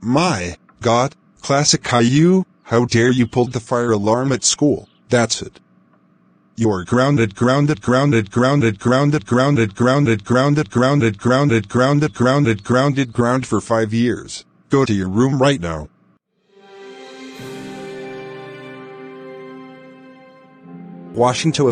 My God, classic Caillou, how dare you pull the fire alarm at school? That's it. You are grounded, grounded, grounded, grounded, grounded, grounded, grounded, grounded, grounded, grounded, grounded, grounded, grounded, ground for 5 years. Go to your room right now. Washington.